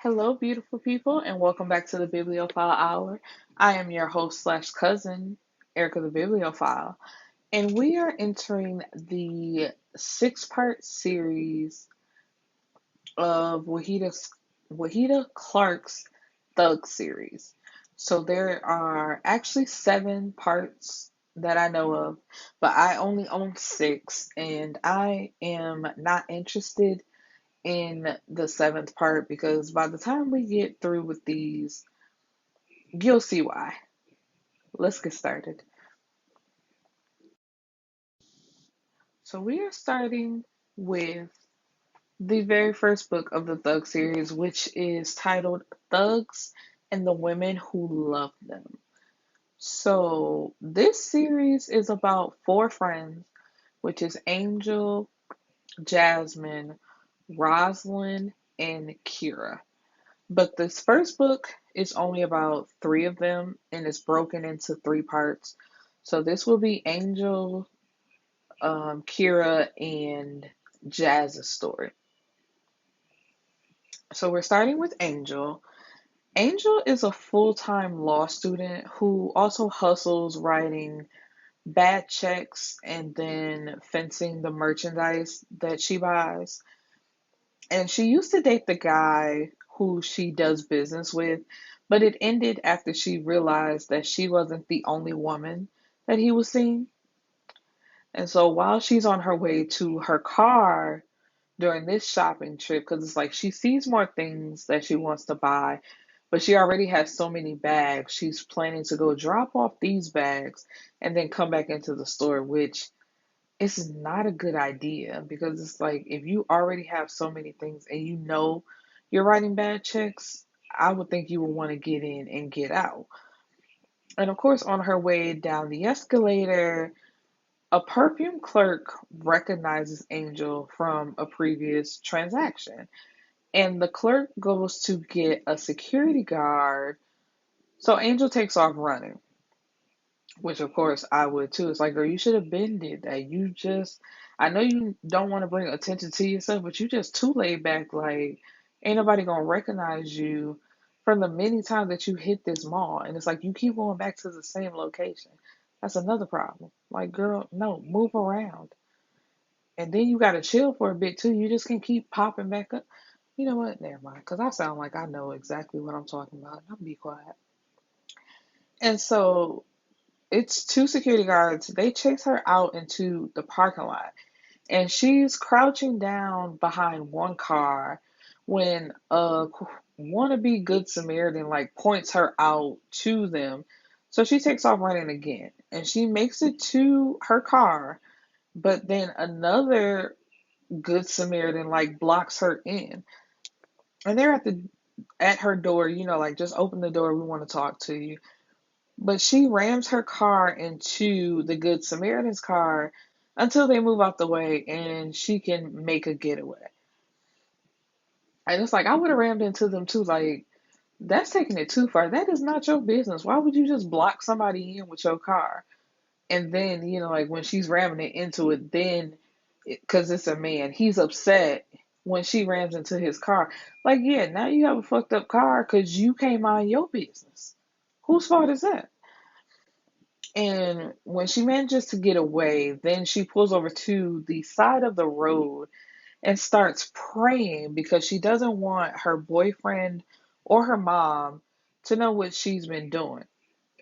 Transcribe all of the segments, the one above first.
Hello, beautiful people, and welcome back to the Bibliophile Hour. I am your host slash cousin, Erica the Bibliophile, and we are entering the six-part series of Wahida Clark's Thug series. So there are actually seven parts that I know of, but I only own six, and I am not interested in the seventh part because by the time we get through with these, you'll see why. Let's get started. So, we are starting with the very first book of the Thug series, which is titled Thugs and the Women Who Love Them. So, this series is about four friends, which is Angel, Jasmine, Rosalind, and Kyra. But this first book is only about three of them and it's broken into three parts. So this will be Angel, Kira, and Jazz's story. So we're starting with Angel. Angel is a full time law student who also hustles writing bad checks and then fencing the merchandise that she buys. And she used to date the guy who she does business with, but it ended after she realized that she wasn't the only woman that he was seeing. And so while she's on her way to her car during this shopping trip, because it's like she sees more things that she wants to buy, but she already has so many bags, she's planning to go drop off these bags and then come back into the store, which it's not a good idea because it's like if you already have so many things and you know you're writing bad checks, I would think you would want to get in and get out. And of course, on her way down the escalator, a perfume clerk recognizes Angel from a previous transaction. And the clerk goes to get a security guard. So Angel takes off running, which of course I would too. It's like, girl, you should have been did that. I know you don't want to bring attention to yourself, but you just too laid back. Like, ain't nobody gonna recognize you from the many times that you hit this mall. And it's like you keep going back to the same location. That's another problem. Like, girl, no, move around. And then you gotta chill for a bit too. You just can keep popping back up. You know what? Never mind. Because I sound like I know exactly what I'm talking about. I'll be quiet. And so it's two security guards. They chase her out into the parking lot, and she's crouching down behind one car when a wannabe good Samaritan like points her out to them. So she takes off running again, and she makes it to her car, but then another good Samaritan like blocks her in, and they're at her door. Like, just open the door. We want to talk to you. But she rams her car into the Good Samaritan's car until they move out the way and she can make a getaway. And it's like, I would have rammed into them too. Like, that's taking it too far. That is not your business. Why would you just block somebody in with your car? And then, like when she's ramming it into it, then, because it's a man, he's upset when she rams into his car. Like, yeah, now you have a fucked up car because you can't mind your business. Whose fault is that? And when she manages to get away, then she pulls over to the side of the road and starts praying because she doesn't want her boyfriend or her mom to know what she's been doing.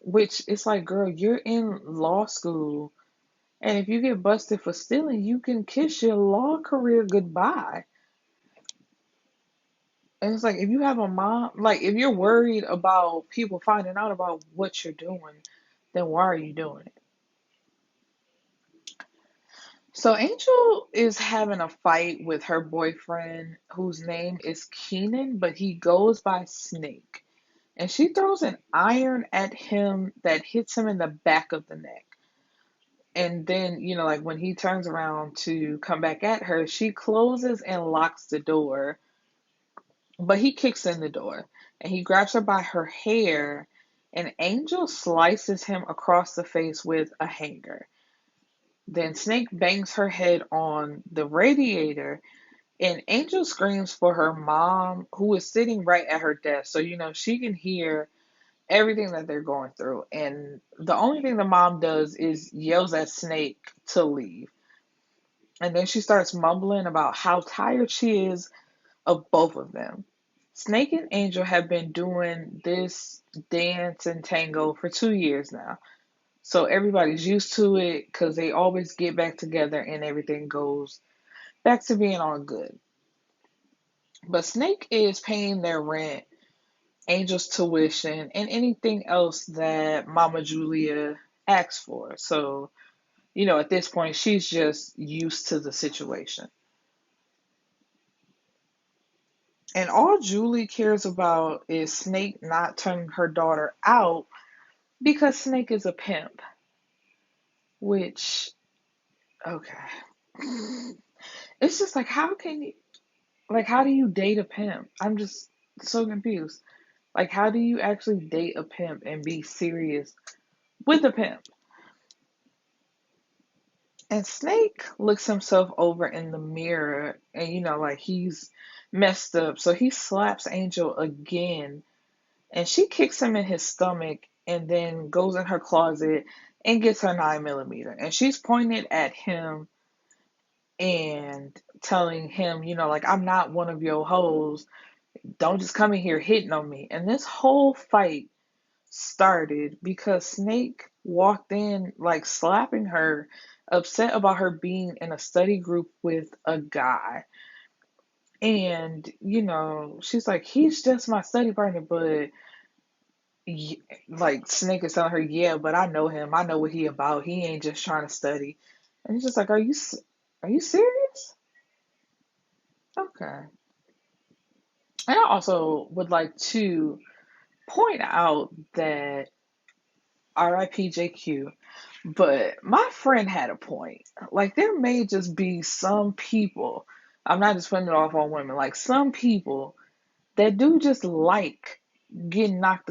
Which it's like, girl, you're in law school, and if you get busted for stealing, you can kiss your law career goodbye. And it's like, if you have a mom, like, if you're worried about people finding out about what you're doing, then why are you doing it? So Angel is having a fight with her boyfriend, whose name is Keenan, but he goes by Snake. And she throws an iron at him that hits him in the back of the neck. And then, like when he turns around to come back at her, she closes and locks the door, but he kicks in the door and he grabs her by her hair, and Angel slices him across the face with a hanger. Then Snake bangs her head on the radiator, And Angel screams for her mom, who is sitting right at her desk. So, she can hear everything that they're going through. And the only thing the mom does is yells at Snake to leave. And then she starts mumbling about how tired she is of both of them. Snake and Angel have been doing this dance and tango for 2 years now. So everybody's used to it because they always get back together and everything goes back to being all good. But Snake is paying their rent, Angel's tuition, and anything else that Mama Julia asks for. So, at this point, she's just used to the situation. And all Julie cares about is Snake not turning her daughter out because Snake is a pimp. Which, okay. It's just like, how do you date a pimp? I'm just so confused. Like, how do you actually date a pimp and be serious with a pimp? And Snake looks himself over in the mirror and, like he's messed up. So he slaps Angel again and she kicks him in his stomach and then goes in her closet and gets her 9mm. And she's pointed at him and telling him, like, I'm not one of your hoes. Don't just come in here hitting on me. And this whole fight started because Snake walked in, like, slapping her, upset about her being in a study group with a guy. And, she's like, he's just my study partner, but like Snake is telling her, yeah, but I know him. I know what he about. He ain't just trying to study. And he's just like, are you serious? Okay. And I also would like to point out that RIP JQ, but my friend had a point. Like, there may just be some people, I'm not just putting it off on women, like, some people that do just like getting knocked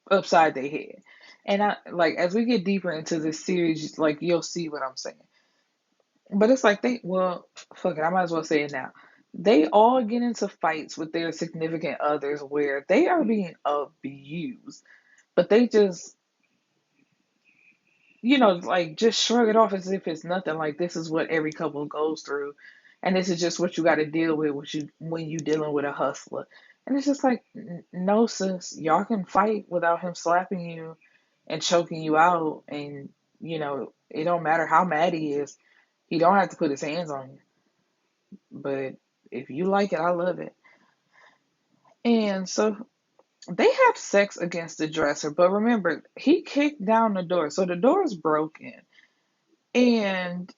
upside their head. And I like, as we get deeper into this series, like, you'll see what I'm saying. But it's like well, fuck it, I might as well say it now. They all get into fights with their significant others where they are being abused, but they just, like, just shrug it off as if it's nothing. Like, this is what every couple goes through, and this is just what you got to deal with when you dealing with a hustler. And it's just like, no, sis, y'all can fight without him slapping you and choking you out, and it don't matter how mad he is. He don't have to put his hands on you. But if you like it, I love it. And so they have sex against the dresser, but remember, he kicked down the door, so the door is broken. And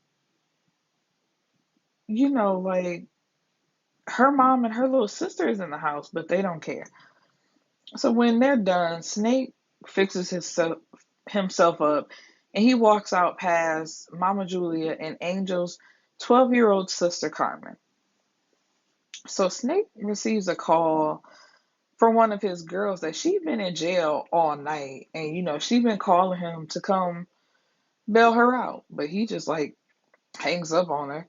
like, her mom and her little sister is in the house, but they don't care. So when they're done, Snake fixes himself up and he walks out past Mama Julia and Angel's 12-year-old sister Carmen. So Snake receives a call from one of his girls that she'd been in jail all night, and she'd been calling him to come bail her out, but he just, like, hangs up on her.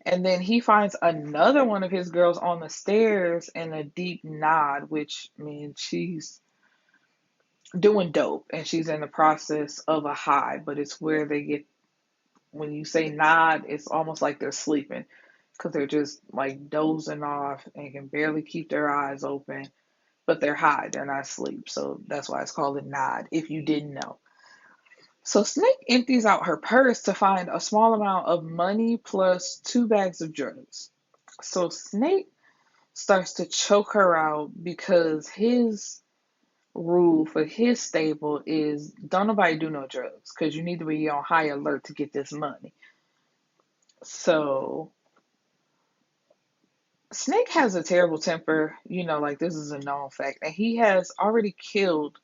And then he finds another one of his girls on the stairs in a deep nod, which means she's doing dope and she's in the process of a high. But it's where they get, when you say nod, it's almost like they're sleeping because they're just, like, dozing off and can barely keep their eyes open, but they're high, they're not asleep. So that's why it's called a nod, if you didn't know. So Snake empties out her purse to find a small amount of money plus 2 bags of drugs. So Snake starts to choke her out because his rule for his stable is don't nobody do no drugs because you need to be on high alert to get this money. So Snake has a terrible temper, like, this is a known fact, and he has already killed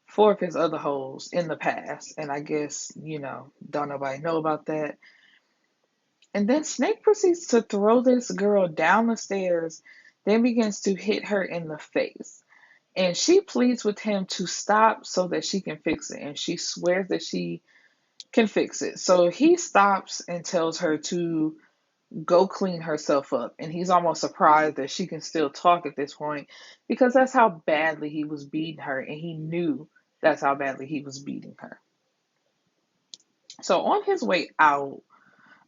4 of his other hoes in the past, and I guess, don't nobody know about that. And then Snake proceeds to throw this girl down the stairs, then begins to hit her in the face. And she pleads with him to stop so that she can fix it. And she swears that she can fix it. So he stops and tells her to go clean herself up. And he's almost surprised that she can still talk at this point because that's how badly he was beating her. And he knew that's how badly he was beating her. So on his way out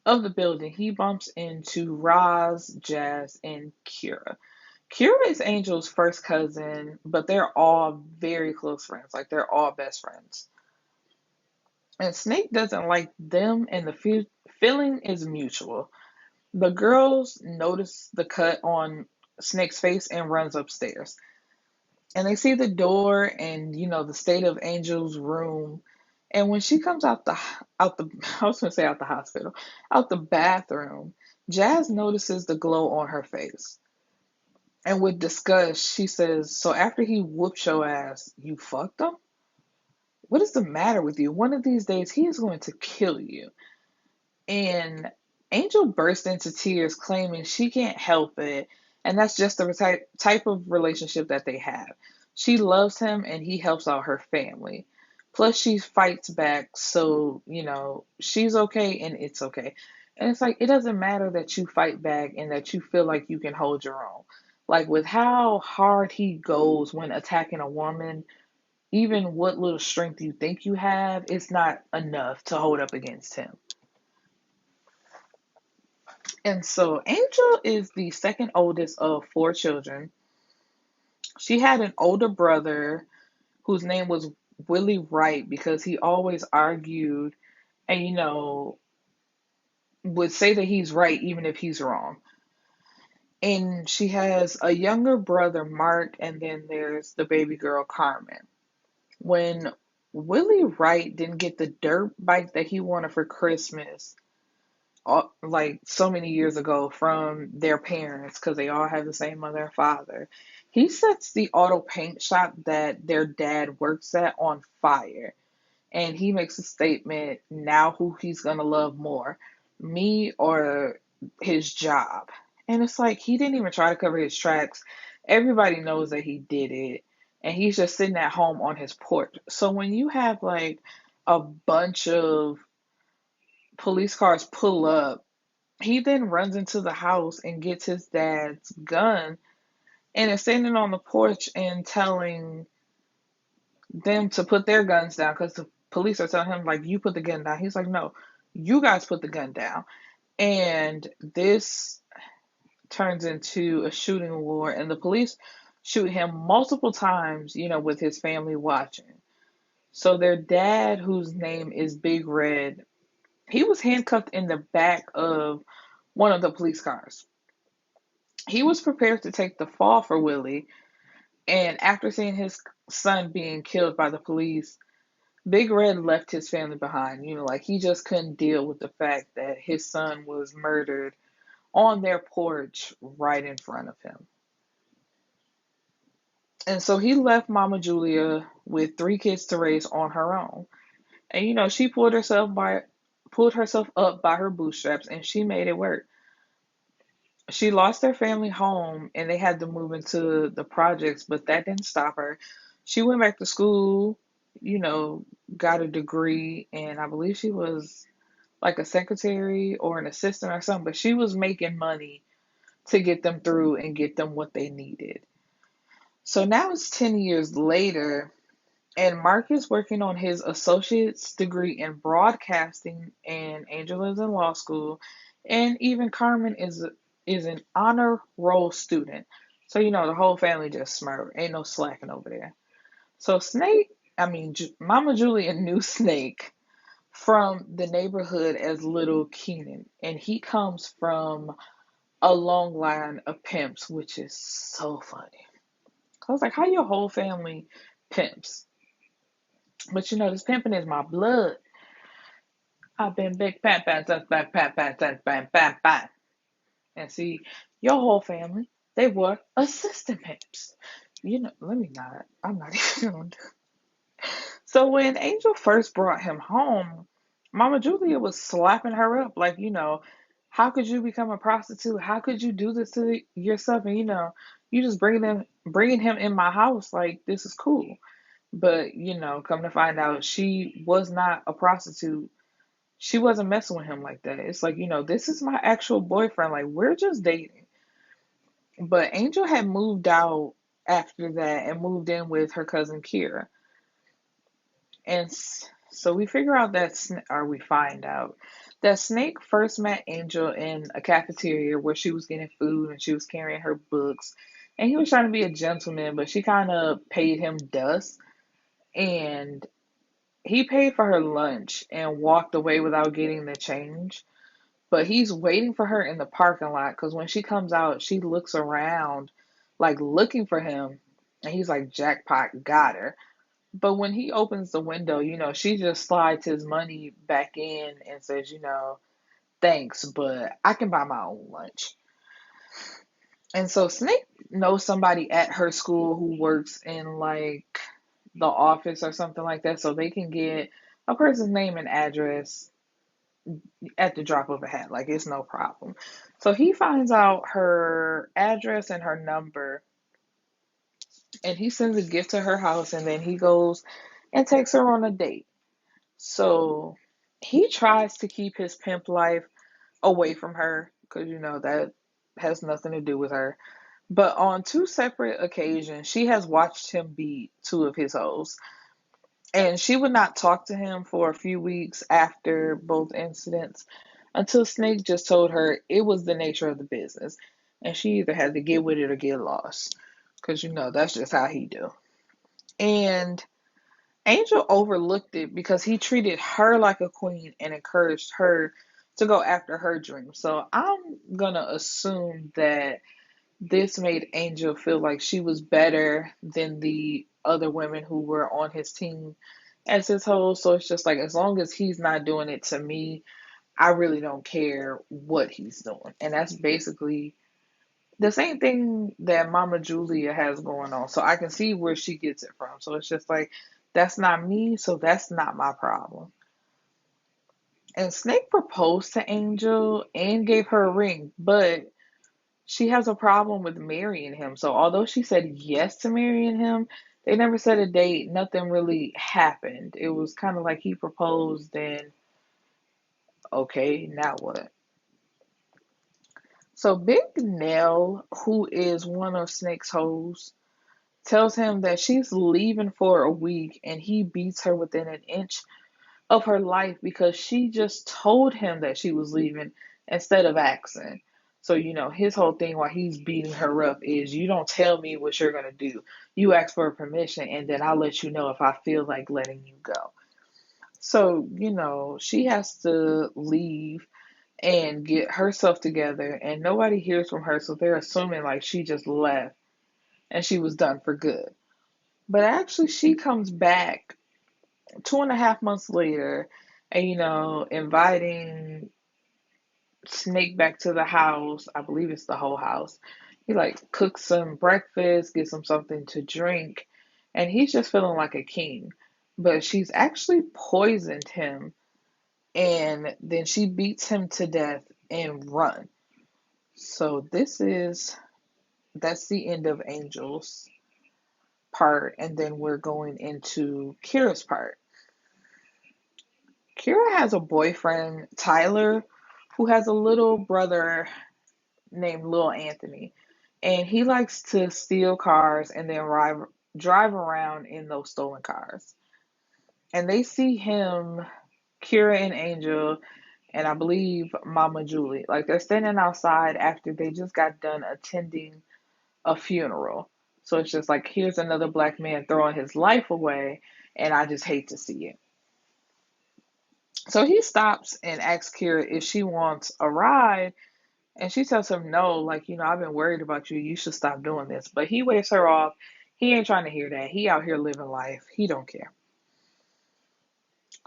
of the building, he bumps into Roz, Jazz, and Kyra. Kyra is Angel's first cousin, but they're all very close friends. Like, they're all best friends. And Snake doesn't like them, and the feeling is mutual. The girls notice the cut on Snake's face and runs upstairs. And they see the door and, the state of Angel's room. And when she comes out the I was gonna say out the hospital, out the bathroom, Jazz notices the glow on her face. And with disgust, she says, "So after he whoops your ass, you fucked him? What is the matter with you? One of these days he is going to kill you." And Angel burst into tears, claiming she can't help it, and that's just the type of relationship that they have. She loves him, and he helps out her family. Plus, she fights back, so she's okay, and it's okay. And it's like it doesn't matter that you fight back and that you feel like you can hold your own. Like with how hard he goes when attacking a woman, even what little strength you think you have, it's not enough to hold up against him. And so Angel is the second oldest of four children. She had an older brother whose name was Willie Wright because he always argued and, would say that he's right even if he's wrong. And she has a younger brother, Mark, and then there's the baby girl, Carmen. When Willie Wright didn't get the dirt bike that he wanted for Christmas, like so many years ago from their parents because they all have the same mother and father. He sets the auto paint shop that their dad works at on fire. And he makes a statement now who he's going to love more, me or his job. And it's like he didn't even try to cover his tracks. Everybody knows that he did it. And he's just sitting at home on his porch. So when you have like a bunch of police cars pull up, he then runs into the house and gets his dad's gun and is standing on the porch and telling them to put their guns down because the police are telling him, like, you put the gun down. He's like, no, you guys put the gun down. And this turns into a shooting war, and the police shoot him multiple times, with his family watching. So their dad, whose name is Big Red, he was handcuffed in the back of one of the police cars. He was prepared to take the fall for Willie, and after seeing his son being killed by the police, Big Red left his family behind. Like he just couldn't deal with the fact that his son was murdered on their porch right in front of him. And so he left Mama Julia with three kids to raise on her own. And she pulled herself up by her bootstraps and she made it work. She lost their family home and they had to move into the projects, but that didn't stop her. She went back to school, you know, got a degree, and I believe she was like a secretary or an assistant or something, but she was making money to get them through and get them what they needed. So now it's 10 years later, and Mark is working on his associate's degree in broadcasting, and Angel is in law school, and even Carmen is an honor roll student. So the whole family just smart. Ain't no slacking over there. So Mama Julia knew Snake from the neighborhood as Little Keenan, and he comes from a long line of pimps, which is so funny. I was like, how your whole family pimps? But this pimping is my blood. I've been big pat pat pat pat pat pat pat pat pat pat. And see, your whole family, they were assistant pimps. Let me not. I'm not even gonna do. So when Angel first brought him home, Mama Julia was slapping her up, like, how could you become a prostitute? How could you do this to yourself? And you just bringing him in my house, like this is cool. But come to find out, she was not a prostitute. she wasn't messing with him like that. It's like, this is my actual boyfriend. Like, we're just dating. But Angel had moved out after that and moved in with her cousin Kyra. And so we figure out that, or we find out that Snake first met Angel in a cafeteria where she was getting food and she was carrying her books. And he was trying to be a gentleman, but she kind of paid him dust. And he paid for her lunch and walked away without getting the change. But he's waiting for her in the parking lot because when she comes out, she looks around like looking for him. And he's like, jackpot, got her. But when he opens the window, she just slides his money back in and says, thanks, but I can buy my own lunch. And so Snake knows somebody at her school who works in like the office or something like that, so they can get a person's name and address at the drop of a hat. Like, it's no problem. So he finds out her address and her number, and he sends a gift to her house, and then he goes and takes her on a date. So he tries to keep his pimp life away from her because, that has nothing to do with her. But on two separate occasions, she has watched him beat two of his hoes. And she would not talk to him for a few weeks after both incidents until Snake just told her it was the nature of the business. And she either had to get with it or get lost. Because, that's just how he do. And Angel overlooked it because he treated her like a queen and encouraged her to go after her dreams. So I'm going to assume that this made Angel feel like she was better than the other women who were on his team as his host. So it's just like, as long as he's not doing it to me, I really don't care what he's doing. And that's basically the same thing that Mama Julia has going on. So I can see where she gets it from. So it's just like, that's not me, so that's not my problem. And Snake proposed to Angel and gave her a ring, but she has a problem with marrying him. So although she said yes to marrying him, they never set a date. Nothing really happened. It was kind of like he proposed and okay, now what? So Big Nell, who is one of Snake's hoes, tells him that she's leaving for a week and he beats her within an inch of her life because she just told him that she was leaving instead of asking. So, his whole thing while he's beating her up is you don't tell me what you're going to do. You ask for permission and then I'll let you know if I feel like letting you go. So, she has to leave and get herself together and nobody hears from her. So they're assuming like she just left and she was done for good. But actually, she comes back 2.5 months later and, inviting Snake back to the house. I believe it's the whole house. He like cooks some breakfast, gets him something to drink, and he's just feeling like a king. But she's actually poisoned him, and then she beats him to death and run. So that's the end of Angel's part, and then we're going into Kira's part. Kira has a boyfriend, Tyler, who has a little brother named Lil Anthony. And he likes to steal cars and then drive around in those stolen cars. And they see him, Kira and Angel, and I believe Mama Julie. Like they're standing outside after they just got done attending a funeral. So it's just like, here's another black man throwing his life away, and I just hate to see it. So he stops and asks Kira if she wants a ride, and she tells him no, like, I've been worried about you. You should stop doing this. But he waves her off. He ain't trying to hear that. He out here living life. He don't care.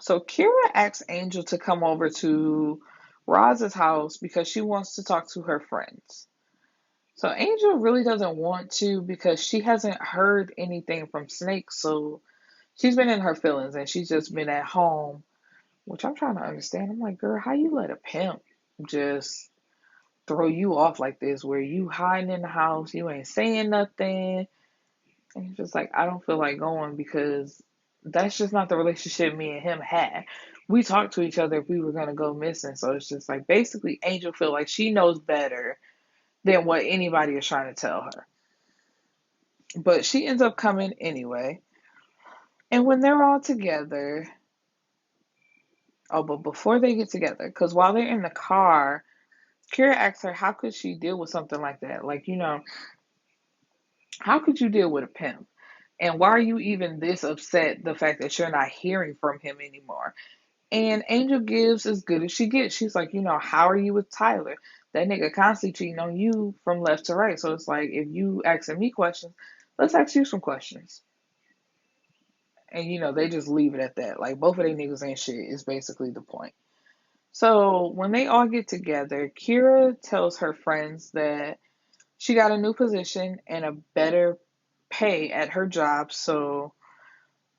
So Kira asks Angel to come over to Roz's house because she wants to talk to her friends. So Angel really doesn't want to because she hasn't heard anything from Snake. So she's been in her feelings and she's just been at home, which I'm trying to understand. I'm like, girl, how you let a pimp just throw you off like this where you hiding in the house, you ain't saying nothing. And he's just like, I don't feel like going because that's just not the relationship me and him had. we talked to each other if we were gonna go missing. So it's just like basically Angel feel like she knows better than what anybody is trying to tell her. But she ends up coming anyway. And when they're all together, oh, but before they get together, because while they're in the car, Kyra asks her, how could she deal with something like that? Like, how could you deal with a pimp? And why are you even this upset the fact that you're not hearing from him anymore? And Angel gives as good as she gets. She's like, how are you with Tyler? That nigga constantly cheating on you from left to right. So it's like, if you asking me questions, let's ask you some questions. And they just leave it at that. Like both of they niggas ain't shit is basically the point. So when they all get together, Kyra tells her friends that she got a new position and a better pay at her job, so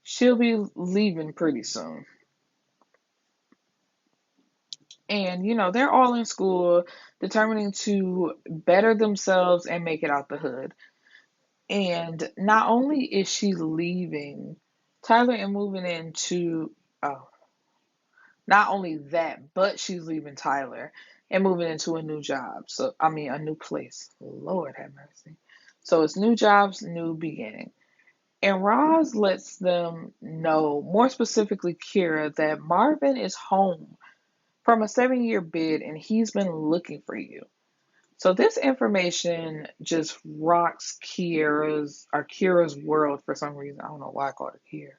she'll be leaving pretty soon. And they're all in school, determining to better themselves and make it out the hood. And not only is she leaving Tyler and moving into, oh, not only that, but she's leaving Tyler and moving into a new job. So, I mean, a new place. Lord have mercy. So it's new jobs, new beginning. And Roz lets them know, more specifically Kyra, that Marvin is home from a 7-year bid and he's been looking for you. So this information just rocks Kyra's world for some reason. I don't know why I called it Kyra.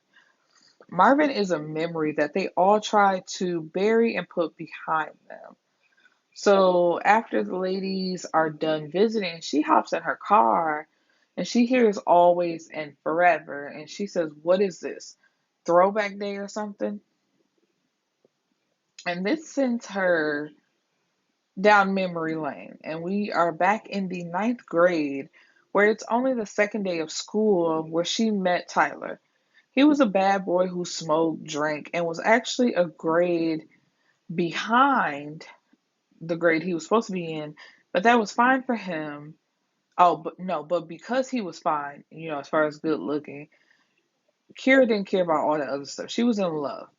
Marvin is a memory that they all try to bury and put behind them. So after the ladies are done visiting, she hops in her car and she hears always and forever. And she says, what is this? Throwback day or something? And this sends her down memory lane. And we are back in the ninth grade, where it's only the second day of school where she met Tyler. He was a bad boy who smoked, drank, and was actually a grade behind the grade he was supposed to be in, but that was fine for him. Oh, but no, but because he was fine, as far as good looking, Kira didn't care about all that other stuff. She was in love.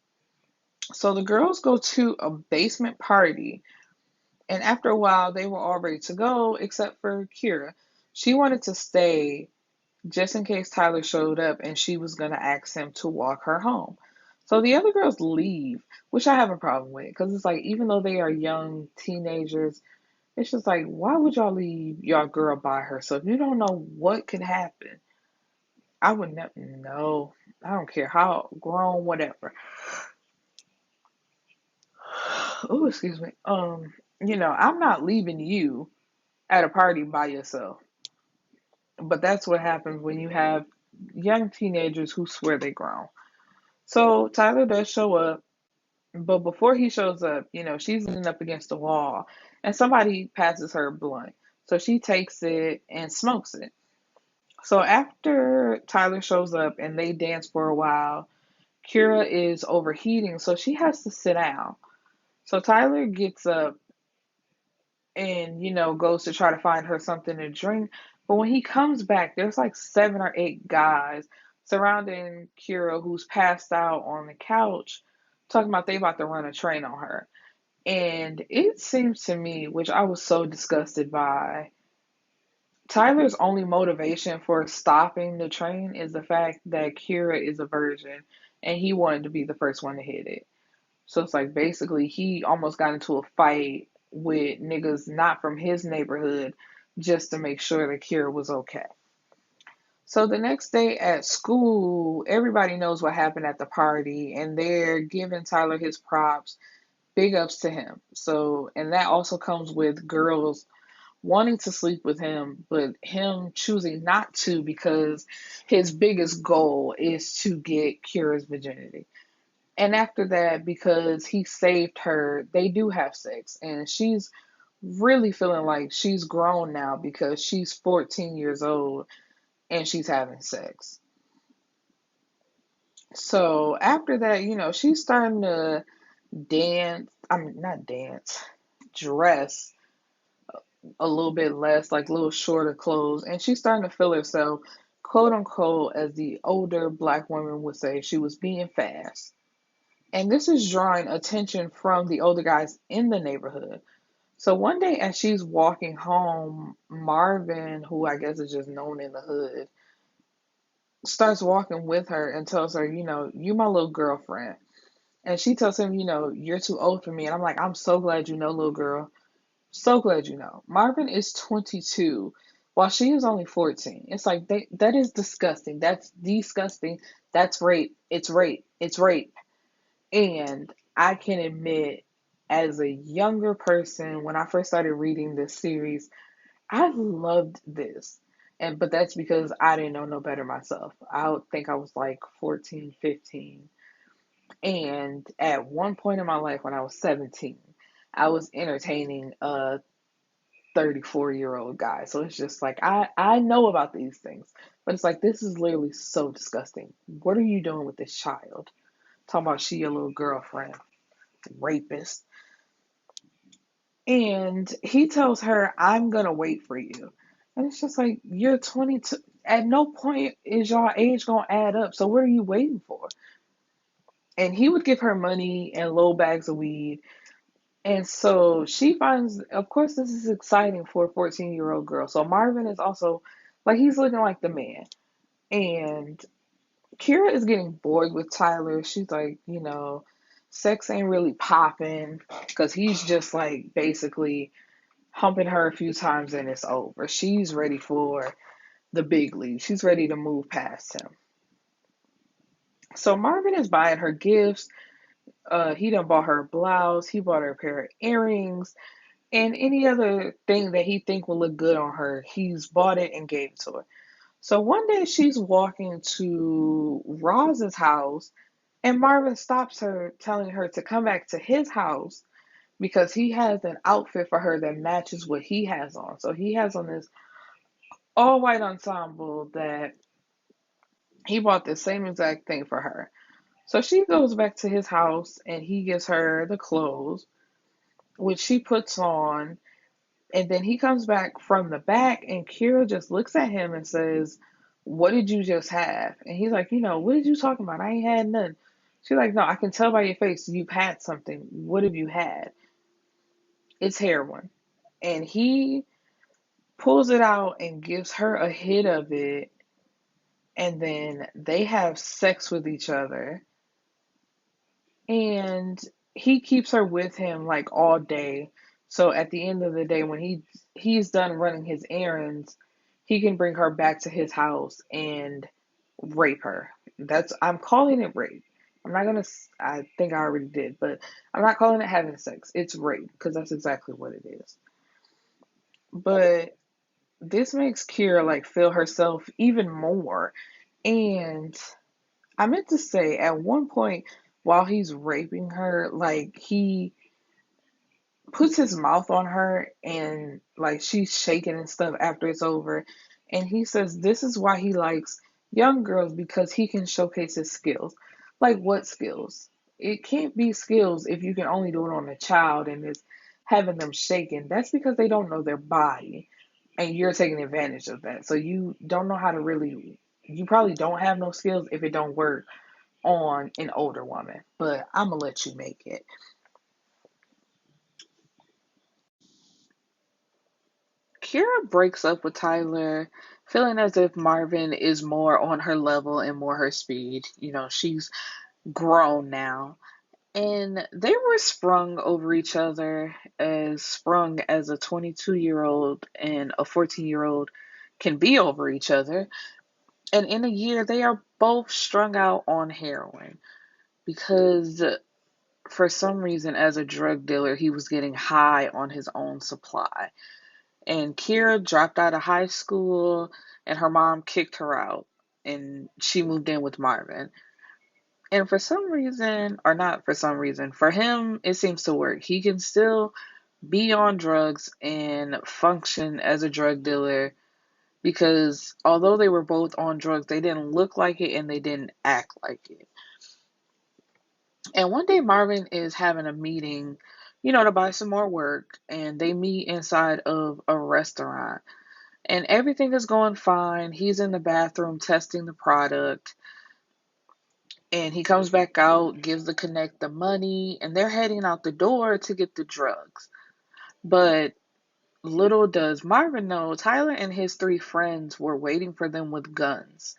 So the girls go to a basement party, and after a while, they were all ready to go, except for Kira. She wanted to stay just in case Tyler showed up, and she was going to ask him to walk her home. So the other girls leave, which I have a problem with, because it's like, even though they are young teenagers, it's just like, why would y'all leave y'all girl by herself? You don't know what could happen. I would never know. I don't care how grown, whatever. Oh, excuse me. I'm not leaving you at a party by yourself. But that's what happens when you have young teenagers who swear they grown. So Tyler does show up, but before he shows up, she's leaning up against the wall and somebody passes her a blunt. So she takes it and smokes it. So after Tyler shows up and they dance for a while, Kira is overheating, so she has to sit down. So Tyler gets up and, goes to try to find her something to drink. But when he comes back, there's like 7 or 8 guys surrounding Kira, who's passed out on the couch, talking about they about to run a train on her. And it seems to me, which I was so disgusted by, Tyler's only motivation for stopping the train is the fact that Kyra is a virgin and he wanted to be the first one to hit it. So it's like basically he almost got into a fight with niggas not from his neighborhood just to make sure that Kyra was okay. So the next day at school, everybody knows what happened at the party and they're giving Tyler his props, big ups to him. So, and that also comes with girls wanting to sleep with him, but him choosing not to because his biggest goal is to get Kyra's virginity. And after that, because he saved her, they do have sex. And she's really feeling like she's grown now because she's 14 years old and she's having sex. So after that, she's starting to dance. I mean, not dance, dress a little bit less, like a little shorter clothes, and she's starting to feel herself, quote unquote, as the older black woman would say, she was being fast. And this is drawing attention from the older guys in the neighborhood. So one day, as she's walking home, Marvin, who I guess is just known in the hood, starts walking with her and tells her, you my little girlfriend. And she tells him, you're too old for me. And I'm like, I'm so glad you know, little girl. So glad you know. Marvin is 22 while she is only 14. It's like that is disgusting. That's disgusting. That's rape. It's rape. It's rape. And I can admit, as a younger person, when I first started reading this series, I loved this. But that's because I didn't know no better myself. I would think I was like 14, 15. And at one point in my life when I was 17, I was entertaining a 34-year-old guy. So it's just like I know about these things. But it's like this is literally so disgusting. What are you doing with this child? Talking about she your little girlfriend, rapist. And he tells her, I'm gonna wait for you. And it's just like, you're 22. At no point is y'all age gonna add up. So what are you waiting for? And he would give her money and little bags of weed. And so she finds, of course, this is exciting for a 14-year-old girl. So Marvin is also, like, he's looking like the man. And Kyra is getting bored with Tyler. She's like, sex ain't really popping because he's just like basically humping her a few times and it's over. She's ready for the big league. She's ready to move past him. So Marvin is buying her gifts. He done bought her a blouse. He bought her a pair of earrings. And any other thing that he think will look good on her, he's bought it and gave it to her. So one day she's walking to Roz's house, and Marvin stops her, telling her to come back to his house because he has an outfit for her that matches what he has on. So he has on this all white ensemble that he bought the same exact thing for her. So she goes back to his house and he gives her the clothes, which she puts on. And then he comes back from the back, and Kyra just looks at him and says, what did you just have? And he's like, what did you talking about? I ain't had none. She's like, no, I can tell by your face you've had something. What have you had? It's heroin. And he pulls it out and gives her a hit of it, and then they have sex with each other. And he keeps her with him like all day. So at the end of the day, when he's done running his errands, he can bring her back to his house and rape her. I'm calling it rape. I'm not gonna. I think I already did, but I'm not calling it having sex. It's rape because that's exactly what it is. But this makes Kira like feel herself even more. And I meant to say at one point while he's raping her, like he puts his mouth on her and like she's shaking and stuff after it's over. And he says this is why he likes young girls because he can showcase his skills. Like what skills? It can't be skills if you can only do it on a child and it's having them shaking. That's because they don't know their body and you're taking advantage of that. So you don't know how to really you probably don't have no skills if it don't work on an older woman. But I'm gonna let you make it. Kira breaks up with Tyler, feeling as if Marvin is more on her level and more her speed. She's grown now. And they were sprung over each other, as sprung as a 22-year-old and a 14-year-old can be over each other. And in a year, they are both strung out on heroin because for some reason, as a drug dealer, he was getting high on his own supply. And Kira dropped out of high school, and her mom kicked her out, and she moved in with Marvin. And for some reason, or not for some reason, for him, it seems to work. He can still be on drugs and function as a drug dealer because although they were both on drugs, they didn't look like it and they didn't act like it. And one day Marvin is having a meeting, to buy some more work, and they meet inside of a restaurant. And everything is going fine. He's in the bathroom testing the product. And he comes back out, gives the connect the money, and they're heading out the door to get the drugs. But little does Marvin know, Tyler and his three friends were waiting for them with guns.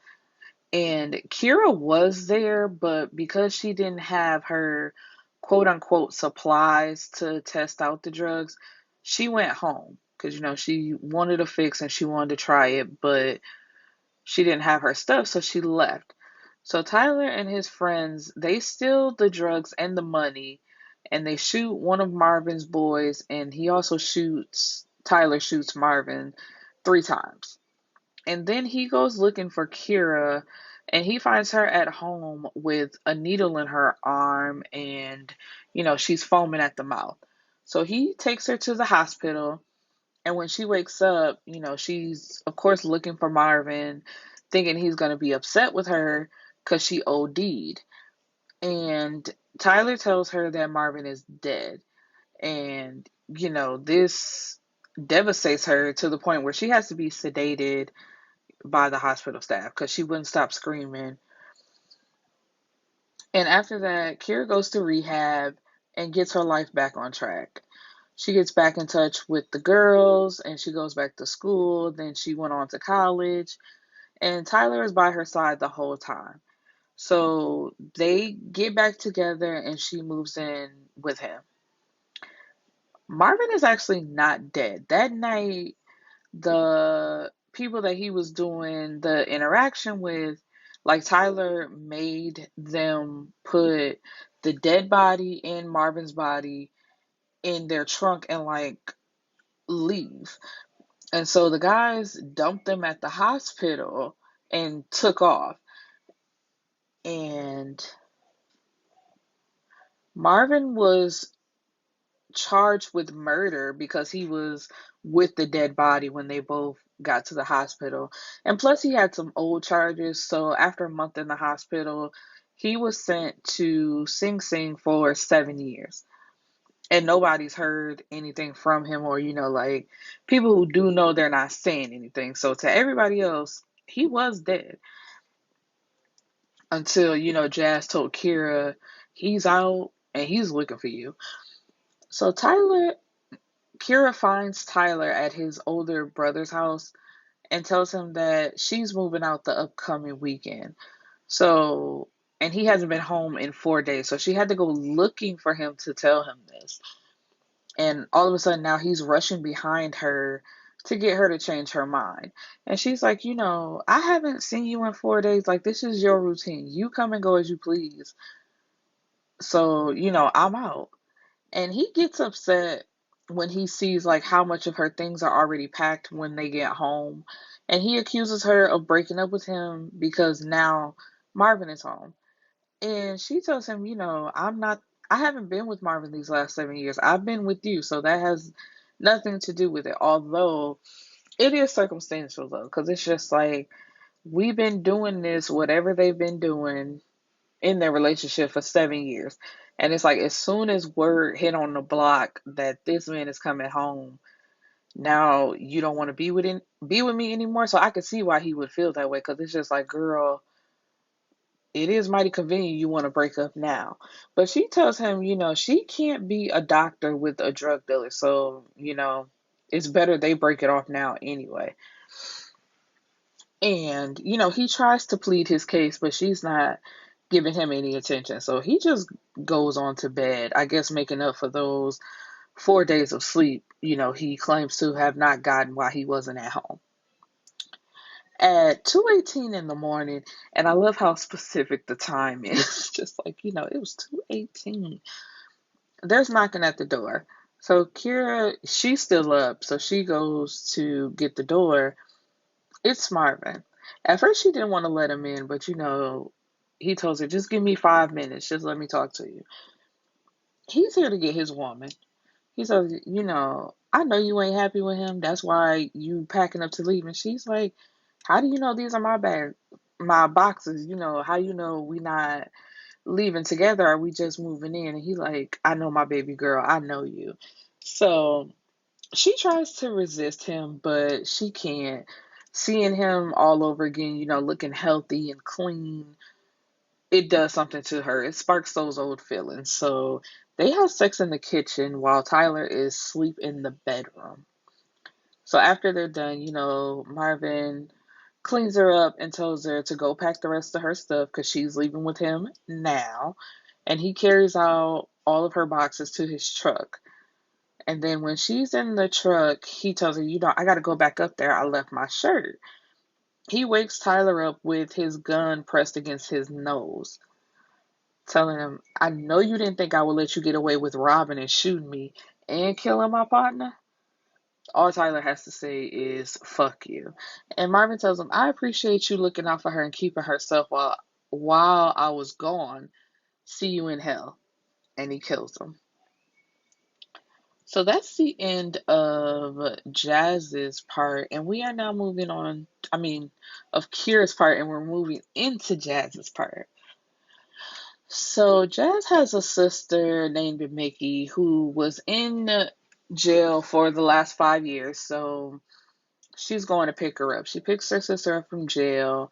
And Kyra was there, but because she didn't have her quote unquote supplies to test out the drugs, she went home. Because, she wanted a fix and she wanted to try it, but she didn't have her stuff, so she left. So Tyler and his friends, they steal the drugs and the money, and they shoot one of Marvin's boys, and Tyler shoots Marvin 3 times. And then he goes looking for Kyra, and he finds her at home with a needle in her arm, and, she's foaming at the mouth. So he takes her to the hospital, and when she wakes up, she's, of course, looking for Marvin, thinking he's going to be upset with her because she OD'd. And Tyler tells her that Marvin is dead. And, this devastates her to the point where she has to be sedated by the hospital staff because she wouldn't stop screaming. And after that, Kira goes to rehab and gets her life back on track. She gets back in touch with the girls and she goes back to school. Then she went on to college. And Tyler is by her side the whole time. So they get back together and she moves in with him. Marvin is actually not dead. That night, the people that he was doing the interaction with, like Tyler made them put the dead body in Marvin's body in their trunk and like leave. And so the guys dumped them at the hospital and took off. And Marvin was charged with murder because he was with the dead body when they both got to the hospital. And plus, he had some old charges. So after a month in the hospital, he was sent to Sing Sing for 7 years. And nobody's heard anything from him, or, like people who do know, they're not saying anything. So to everybody else, he was dead until, Jazz told Kira he's out and he's looking for you. So Kira finds Tyler at his older brother's house and tells him that she's moving out the upcoming weekend. So, and he hasn't been home in 4 days. So she had to go looking for him to tell him this. And all of a sudden now he's rushing behind her to get her to change her mind. And she's like, I haven't seen you in 4 days. Like, this is your routine. You come and go as you please. So, I'm out. And he gets upset when he sees like how much of her things are already packed when they get home. And he accuses her of breaking up with him because now Marvin is home. And she tells him, I haven't been with Marvin these last 7 years. I've been with you. So that has nothing to do with it. Although it is circumstantial though, because it's just like we've been doing this, whatever they've been doing in their relationship for 7 years. And it's like as soon as word hit on the block that this man is coming home, now you don't want to be with me anymore. So I could see why he would feel that way because it's just like, girl, it is mighty convenient you want to break up now. But she tells him, she can't be a doctor with a drug dealer. So, it's better they break it off now anyway. And, he tries to plead his case, but she's not giving him any attention. So he just goes on to bed, I guess making up for those 4 days of sleep, he claims to have not gotten while he wasn't at home. At 2:18 in the morning, and I love how specific the time is, just like, it was 2:18. There's knocking at the door. So Kira, she's still up, so she goes to get the door. It's Marvin. At first, she didn't want to let him in, but he tells her, just give me 5 minutes. Just let me talk to you. He's here to get his woman. He says, I know you ain't happy with him. That's why you packing up to leave. And she's like, how do you know these are my boxes? How you know we not leaving together? Are we just moving in? And he like, I know my baby girl. I know you. So she tries to resist him, but she can't. Seeing him all over again, looking healthy and clean, it does something to her. It sparks those old feelings. So they have sex in the kitchen while Tyler is asleep in the bedroom. So after they're done, Marvin cleans her up and tells her to go pack the rest of her stuff because she's leaving with him now. And he carries out all of her boxes to his truck. And then when she's in the truck, he tells her, I got to go back up there. I left my shirt. He wakes Tyler up with his gun pressed against his nose, telling him, I know you didn't think I would let you get away with robbing and shooting me and killing my partner. All Tyler has to say is fuck you. And Marvin tells him, I appreciate you looking out for her and keeping her safe while I was gone. See you in hell. And he kills him. So that's the end of Jazz's part. And we are now moving on, of Kyra's part, and we're moving into Jazz's part. So Jazz has a sister named Mickey who was in jail for the last 5 years. So she's going to pick her up. She picks her sister up from jail,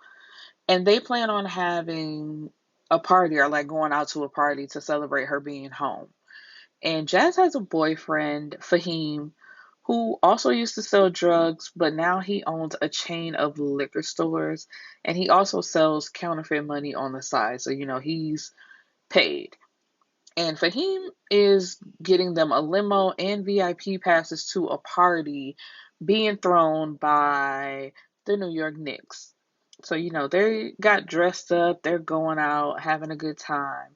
and they plan on having a party, or like going out to a party to celebrate her being home. And Jazz has a boyfriend, Faheem, who also used to sell drugs, but now he owns a chain of liquor stores, and he also sells counterfeit money on the side. So, he's paid. And Faheem is getting them a limo and VIP passes to a party being thrown by the New York Knicks. So, they got dressed up, they're going out, having a good time.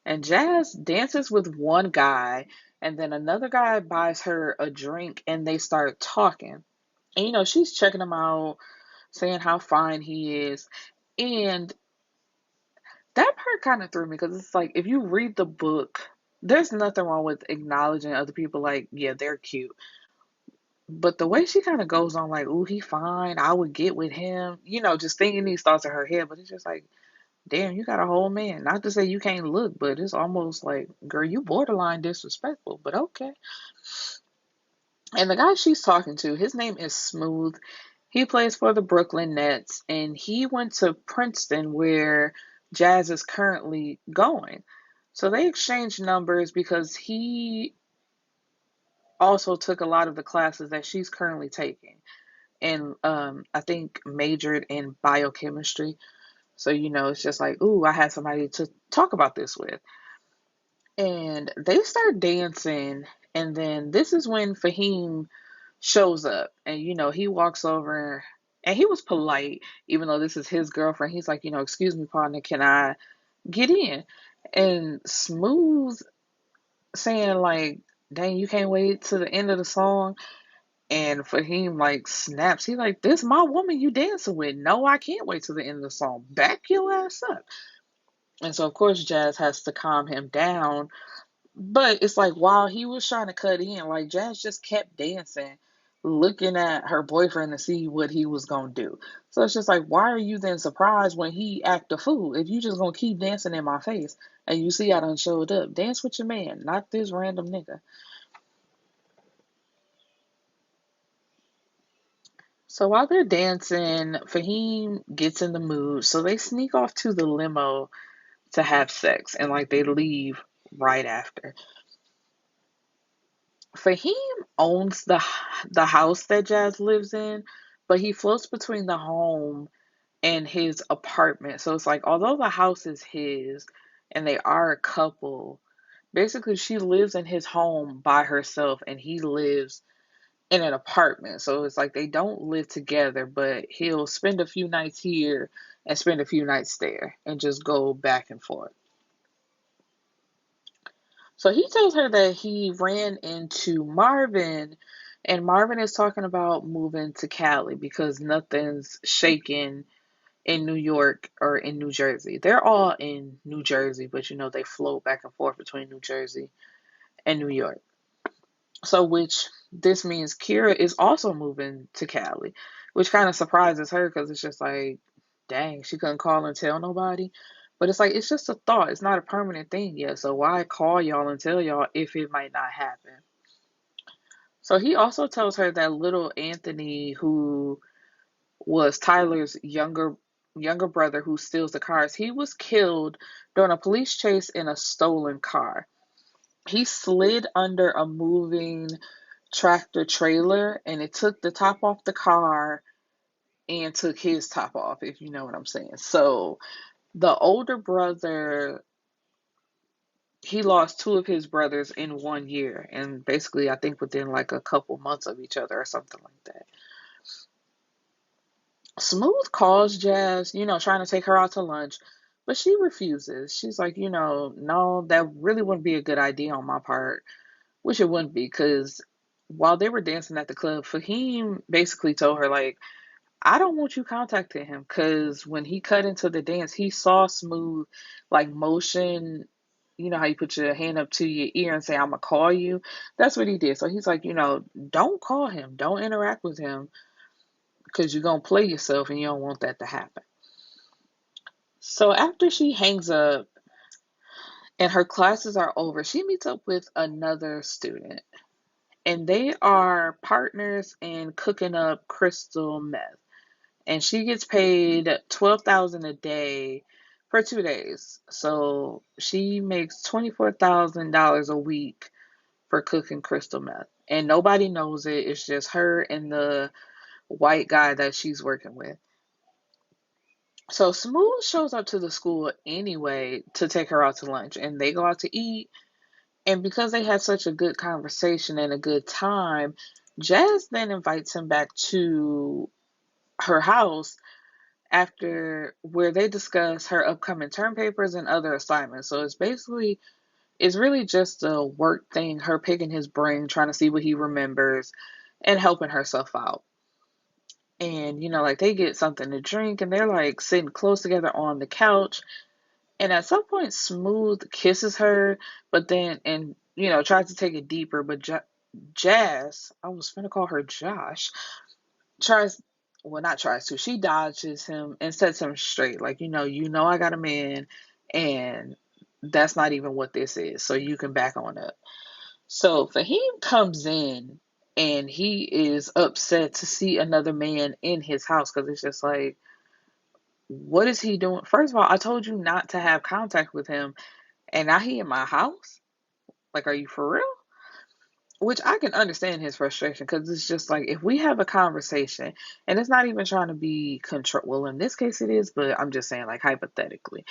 And Jazz dances with one guy, and then another guy buys her a drink, and they start talking. And, she's checking him out, saying how fine he is. And that part kind of threw me because it's like, if you read the book, there's nothing wrong with acknowledging other people, like, yeah, they're cute. But the way she kind of goes on, like, ooh, he fine, I would get with him, just thinking these thoughts in her head, but it's just like, damn, you got a whole man. Not to say you can't look, but it's almost like, girl, you borderline disrespectful, but okay. And the guy she's talking to, his name is Smooth. He plays for the Brooklyn Nets, and he went to Princeton, where Jazz is currently going. So they exchanged numbers because he also took a lot of the classes that she's currently taking, and I think majored in biochemistry. So, it's just like, ooh, I had somebody to talk about this with. And they start dancing, and then this is when Faheem shows up, and he walks over, and he was polite, even though this is his girlfriend. He's like, excuse me, partner, can I get in? And Smooth saying like, dang, you can't wait to the end of the song. And Faheem like snaps. He's like, this my woman you dancing with. No, I can't wait to the end of the song. Back your ass up. And so of course Jazz has to calm him down. But it's like, while he was trying to cut in, like, Jazz just kept dancing, looking at her boyfriend to see what he was gonna do. So it's just like, why are you then surprised when he act a fool? If you just gonna keep dancing in my face and you see I done showed up, dance with your man, not this random nigga. So while they're dancing, Faheem gets in the mood. So they sneak off to the limo to have sex, and like they leave right after. Faheem owns the house that Jazz lives in, but he floats between the home and his apartment. So it's like, although the house is his and they are a couple, basically she lives in his home by herself and he lives in an apartment. So it's like they don't live together, but he'll spend a few nights here and spend a few nights there and just go back and forth. So he tells her that he ran into Marvin, and Marvin is talking about moving to Cali because nothing's shaking in New York or in New Jersey. They're all in New Jersey, but they float back and forth between New Jersey and New York. So, which this means Kyra is also moving to Cali, which kind of surprises her because it's just like, dang, she couldn't call and tell nobody. But it's like, it's just a thought. It's not a permanent thing yet. So why call y'all and tell y'all if it might not happen? So he also tells her that little Anthony, who was Tyler's younger younger brother who steals the cars, he was killed during a police chase in a stolen car. He slid under a moving tractor trailer and it took the top off the car and took his top off, if you know what I'm saying. So the older brother, he lost two of his brothers in 1 year, and basically, I think within like a couple months of each other or something like that. Smooth calls Jazz, trying to take her out to lunch, but she refuses. She's like, no, that really wouldn't be a good idea on my part, which it wouldn't be because while they were dancing at the club, Faheem basically told her, like, I don't want you contacting him because when he cut into the dance, he saw Smooth like motion. You know how you put your hand up to your ear and say, I'm gonna call you? That's what he did. So he's like, don't call him, don't interact with him because you're gonna play yourself and you don't want that to happen. So after she hangs up and her classes are over, she meets up with another student and they are partners in cooking up crystal meth. And she gets paid 12,000 a day for 2 days. So she makes $24,000 a week for cooking crystal meth. And nobody knows it. It's just her and the white guy that she's working with. So Smooth shows up to the school anyway to take her out to lunch. And they go out to eat. And because they had such a good conversation and a good time, Jazz then invites him back to her house after where they discuss her upcoming term papers and other assignments. So it's really just a work thing, her picking his brain, trying to see what he remembers and helping herself out. And like they get something to drink and they're like sitting close together on the couch. And at some point Smooth kisses her, but then and tries to take it deeper, but Jazz, I was gonna call her Josh, tries well not tries to she dodges him and sets him straight, like, I got a man and that's not even what this is, so you can back on up. So Fahim comes in and he is upset to see another man in his house because it's just like, what is he doing? First of all, I told you not to have contact with him and now he in my house. Like, are you for real? Which I can understand his frustration because it's just like if we have a conversation and it's not even trying to be control. Well, in this case it is, but I'm just saying, like, hypothetically,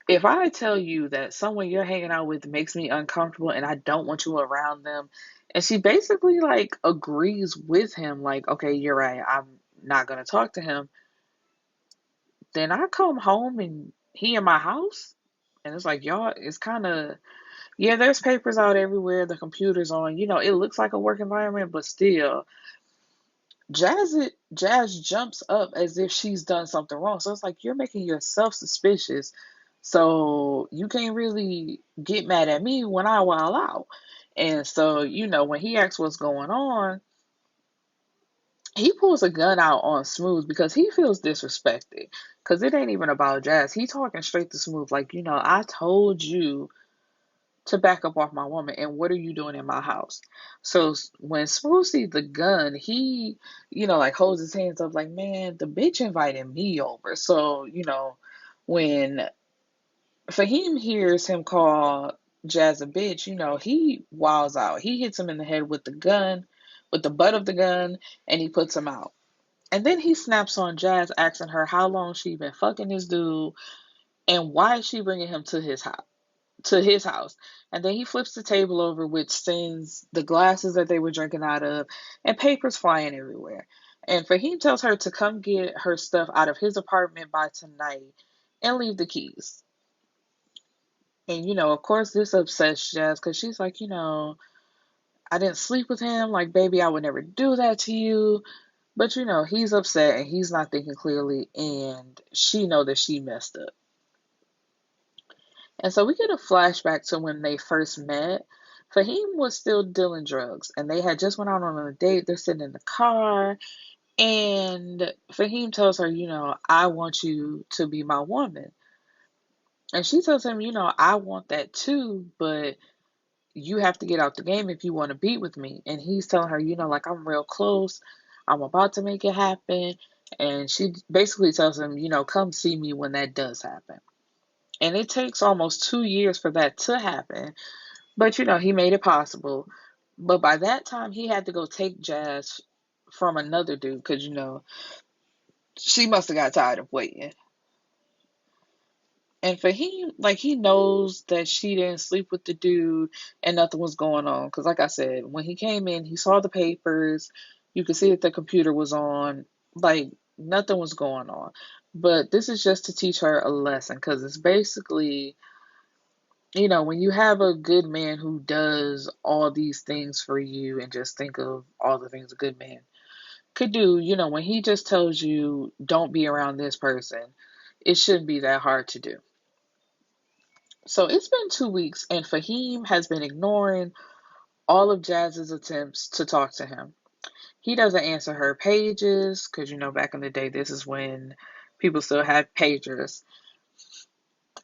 if I tell you that someone you're hanging out with makes me uncomfortable and I don't want you around them, and she basically like agrees with him, like, okay, you're right, I'm not gonna talk to him, then I come home and he in my house, and it's like y'all, it's kind of yeah, there's papers out everywhere, the computer's on, it looks like a work environment, but still, Jazz jumps up as if she's done something wrong. So it's like you're making yourself suspicious. So you can't really get mad at me when I wild out. And so, when he asks what's going on, he pulls a gun out on Smooth because he feels disrespected. Because it ain't even about Jazz. He talking straight to Smooth, like, I told you to back up off my woman, and what are you doing in my house? So when Smooth sees the gun, he like holds his hands up like, man, the bitch invited me over. So when Fahim hears him call Jazz a bitch, he wows out. He hits him in the head with the gun, with the butt of the gun, and he puts him out. And then he snaps on Jazz, asking her how long she been fucking this dude and why is she bringing him to his house. And then he flips the table over, which sends the glasses that they were drinking out of and papers flying everywhere. And Fahim tells her to come get her stuff out of his apartment by tonight and leave the keys. And, of course, this upsets Jazz because she's like, I didn't sleep with him. Like, baby, I would never do that to you. But, he's upset and he's not thinking clearly. And she know that she messed up. And so we get a flashback to when they first met. Fahim was still dealing drugs and they had just went out on a date. They're sitting in the car and Fahim tells her, I want you to be my woman. And she tells him, I want that too, but you have to get out the game if you want to be with me. And he's telling her, like, I'm real close. I'm about to make it happen. And she basically tells him, come see me when that does happen. And it takes almost 2 years for that to happen. But, he made it possible. But by that time, he had to go take Jazz from another dude because, she must have got tired of waiting. And for him, like, he knows that she didn't sleep with the dude and nothing was going on. Because, like I said, when he came in, he saw the papers. You could see that the computer was on. Like, nothing was going on. But this is just to teach her a lesson because it's basically, when you have a good man who does all these things for you and just think of all the things a good man could do, when he just tells you, don't be around this person, it shouldn't be that hard to do. So it's been 2 weeks, and Faheem has been ignoring all of Jazz's attempts to talk to him. He doesn't answer her pages, because back in the day, this is when people still had pagers.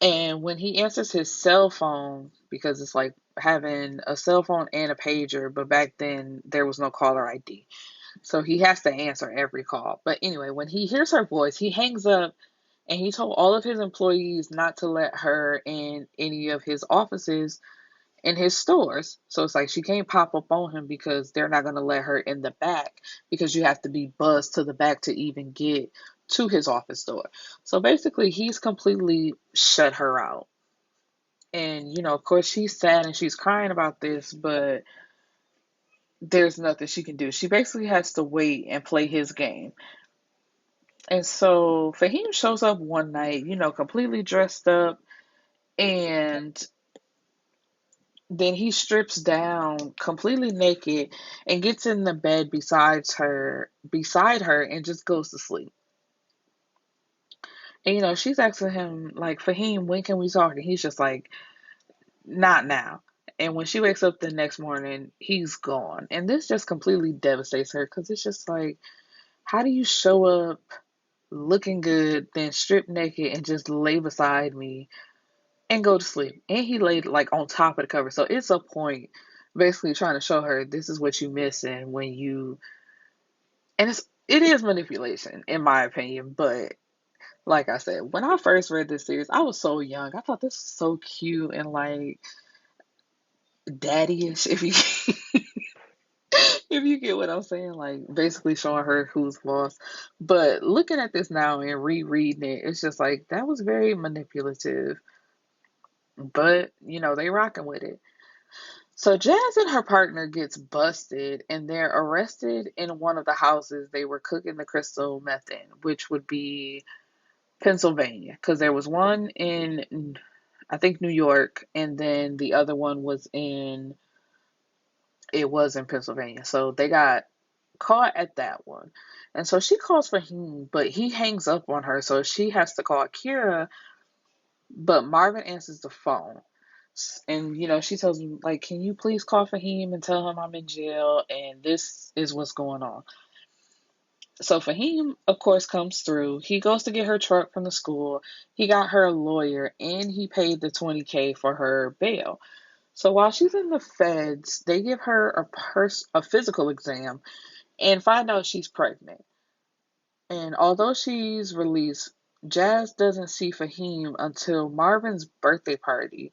And when he answers his cell phone, because it's like having a cell phone and a pager, but back then there was no caller ID. So he has to answer every call. But anyway, when he hears her voice, he hangs up and he told all of his employees not to let her in any of his offices in his stores. So it's like she can't pop up on him because they're not going to let her in the back because you have to be buzzed to the back to even get to his office door. So basically, he's completely shut her out. And, of course, she's sad and she's crying about this, but there's nothing she can do. She basically has to wait and play his game. And so Fahim shows up one night, completely dressed up, and then he strips down completely naked and gets in the bed beside her and just goes to sleep. And she's asking him like, Fahim, when can we talk? And he's just like, not now. And when she wakes up the next morning, he's gone. And this just completely devastates her because it's just like, how do you show up looking good, then strip naked and just lay beside me and go to sleep? And he laid like on top of the cover. So it's a point basically trying to show her this is what you missing when you, and it is manipulation in my opinion, but like I said, when I first read this series, I was so young. I thought this was so cute and like daddy-ish, if you if you get what I'm saying, like basically showing her who's lost. But looking at this now and rereading it, it's just like that was very manipulative. But they rocking with it. So Jazz and her partner gets busted and they're arrested in one of the houses they were cooking the crystal meth in, which would be Pennsylvania. Because there was one in I think New York, and then the other one was in Pennsylvania. So they got caught at that one. And so she calls for him, but he hangs up on her. So she has to call Kyra, but Marvin answers the phone. And, she tells him, like, can you please call for him and tell him I'm in jail and this is what's going on. So Fahim, of course, comes through. He goes to get her truck from the school. He got her a lawyer and he paid the 20K for her bail. So while she's in the feds, they give her a physical exam and find out she's pregnant. And although she's released, Jazz doesn't see Fahim until Marvin's birthday party.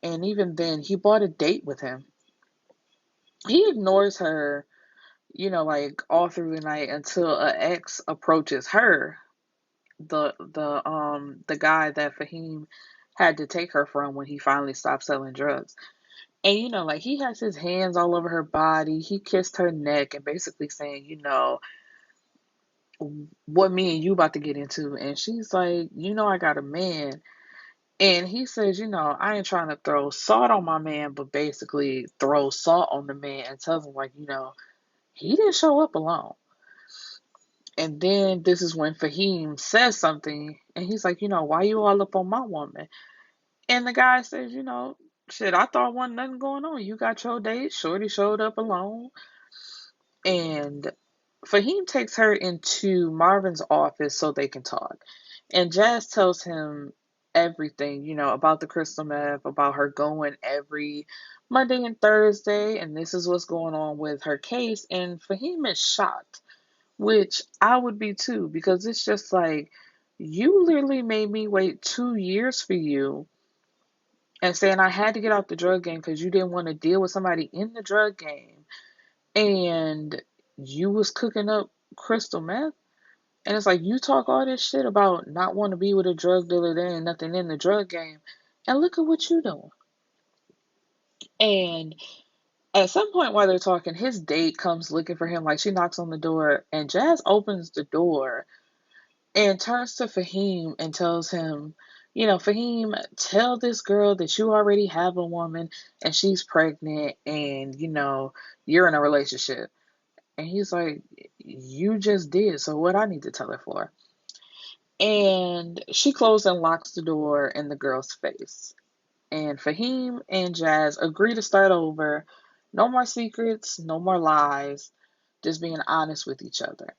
And even then, he bought a date with him. He ignores her, like all through the night until an ex approaches her, the guy that Fahim had to take her from when he finally stopped selling drugs. And like he has his hands all over her body. He kissed her neck and basically saying, what me and you about to get into? And she's like, I got a man. And he says, I ain't trying to throw salt on my man, but basically throw salt on the man and tells him, like, he didn't show up alone. And then this is when Fahim says something, and he's like, why you all up on my woman? And the guy says, shit, I thought wasn't nothing going on. You got your date. Shorty showed up alone. And Fahim takes her into Marvin's office so they can talk. And Jazz tells him everything, about the crystal meth, about her going every Monday and Thursday, and this is what's going on with her case. And Fahim is shocked which I would be too, because it's just like, you literally made me wait 2 years for you and saying I had to get out the drug game because you didn't want to deal with somebody in the drug game, and you was cooking up crystal meth. And it's like, you talk all this shit about not wanting to be with a drug dealer, there ain't nothing in the drug game, and look at what you doing. And at some point while they're talking, his date comes looking for him. Like, she knocks on the door, and Jazz opens the door and turns to Faheem and tells him, Faheem, tell this girl that you already have a woman and she's pregnant, and, you're in a relationship. And he's like, you just did, so what I need to tell her for? And she closes and locks the door in the girl's face. And Faheem and Jazz agree to start over. No more secrets, no more lies, just being honest with each other.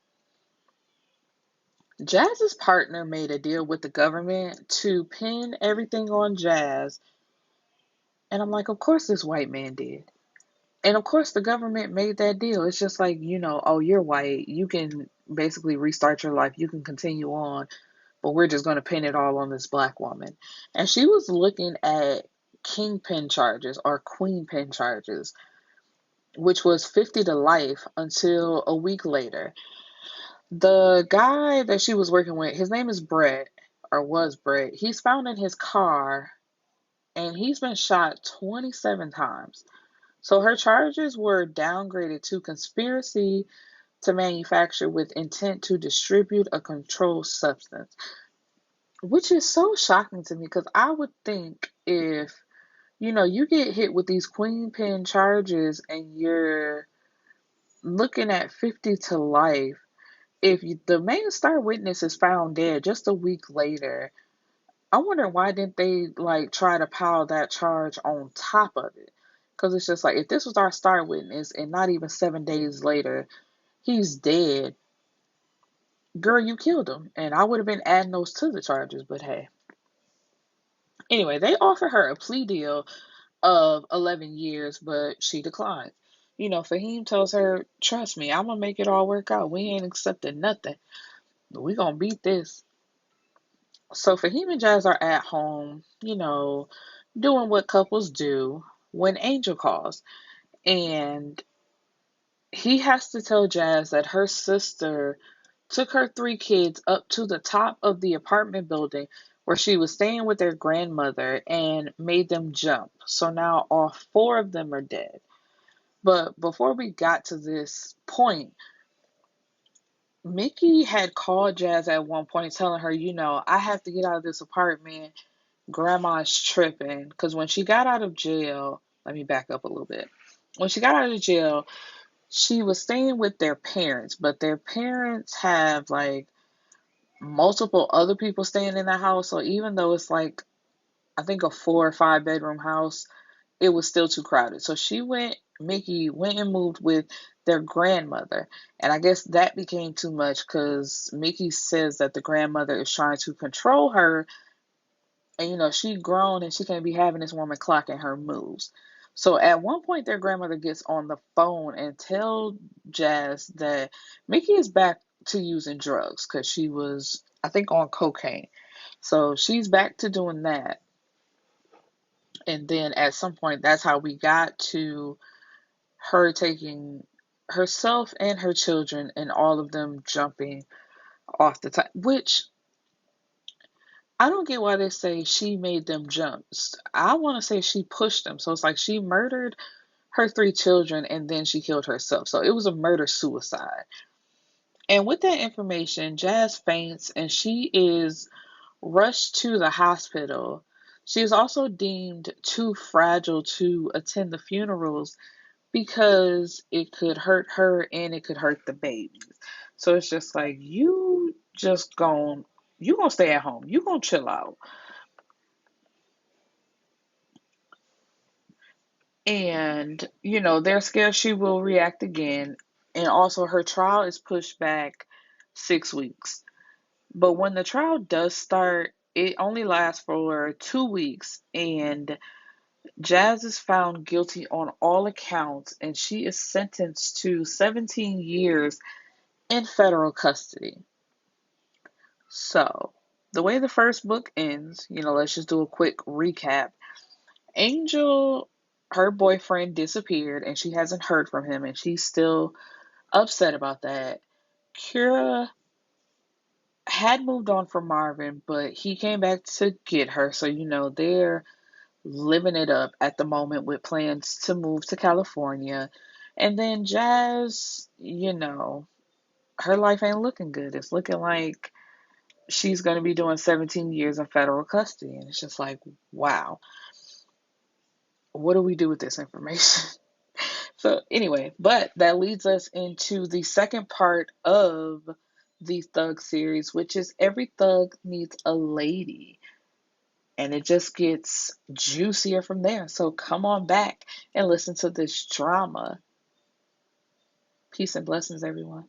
Jazz's partner made a deal with the government to pin everything on Jazz. And I'm like, of course this white man did. And of course the government made that deal. It's just like, oh, you're white. You can basically restart your life. You can continue on. But we're just going to pin it all on this black woman. And she was looking at kingpin charges or queenpin charges, which was 50 to life until a week later. The guy that she was working with, his name is Brett, or was Brett. He's found in his car, and he's been shot 27 times. So her charges were downgraded to conspiracy to manufacture with intent to distribute a controlled substance, which is so shocking to me because I would think if, you get hit with these queen pin charges and you're looking at 50 to life, if the main star witness is found dead just a week later, I wonder why didn't they like try to pile that charge on top of it? Because it's just like, if this was our star witness and not even 7 days later, he's dead, girl, you killed him. And I would have been adding those to the charges, but hey. Anyway, they offer her a plea deal of 11 years, but she declined. Faheem tells her, trust me, I'm going to make it all work out. We ain't accepting nothing. We going to beat this. So Faheem and Jazz are at home, doing what couples do when Angel calls. And he has to tell Jazz that her sister took her 3 kids up to the top of the apartment building where she was staying with their grandmother and made them jump. So now all 4 of them are dead. But before we got to this point, Mickey had called Jazz at one point telling her, I have to get out of this apartment. Grandma's tripping. Because when she got out of jail, let me back up a little bit. When she got out of jail, she was staying with their parents, but their parents have like multiple other people staying in the house. So even though it's like, I think a 4 or 5 bedroom house, it was still too crowded. So Mickey went and moved with their grandmother. And I guess that became too much because Mickey says that the grandmother is trying to control her. And, she grown and she can't be having this woman clocking her moves. So at one point, their grandmother gets on the phone and tells Jazz that Mickey is back to using drugs because she was, I think, on cocaine. So she's back to doing that. And then at some point, that's how we got to her taking herself and her children and all of them jumping off the top, which I don't get why they say she made them jump. I want to say she pushed them. So it's like she murdered her 3 children and then she killed herself. So it was a murder suicide. And with that information, Jazz faints and she is rushed to the hospital. She is also deemed too fragile to attend the funerals because it could hurt her and it could hurt the babies. So it's just like, you gonna stay at home. You gonna chill out. And, they're scared she will react again. And also her trial is pushed back 6 weeks. But when the trial does start, it only lasts for 2 weeks, and Jazz is found guilty on all accounts, and she is sentenced to 17 years in federal custody. So, the way the first book ends, let's just do a quick recap. Angel, her boyfriend disappeared and she hasn't heard from him and she's still upset about that. Kyra had moved on from Marvin, but he came back to get her. So, they're living it up at the moment with plans to move to California. And then Jazz, her life ain't looking good. It's looking like she's going to be doing 17 years in federal custody. And it's just like, wow, what do we do with this information? So, anyway, but that leads us into the second part of the Thug series, which is Every Thug Needs a Lady. And it just gets juicier from there. So, come on back and listen to this drama. Peace and blessings, everyone.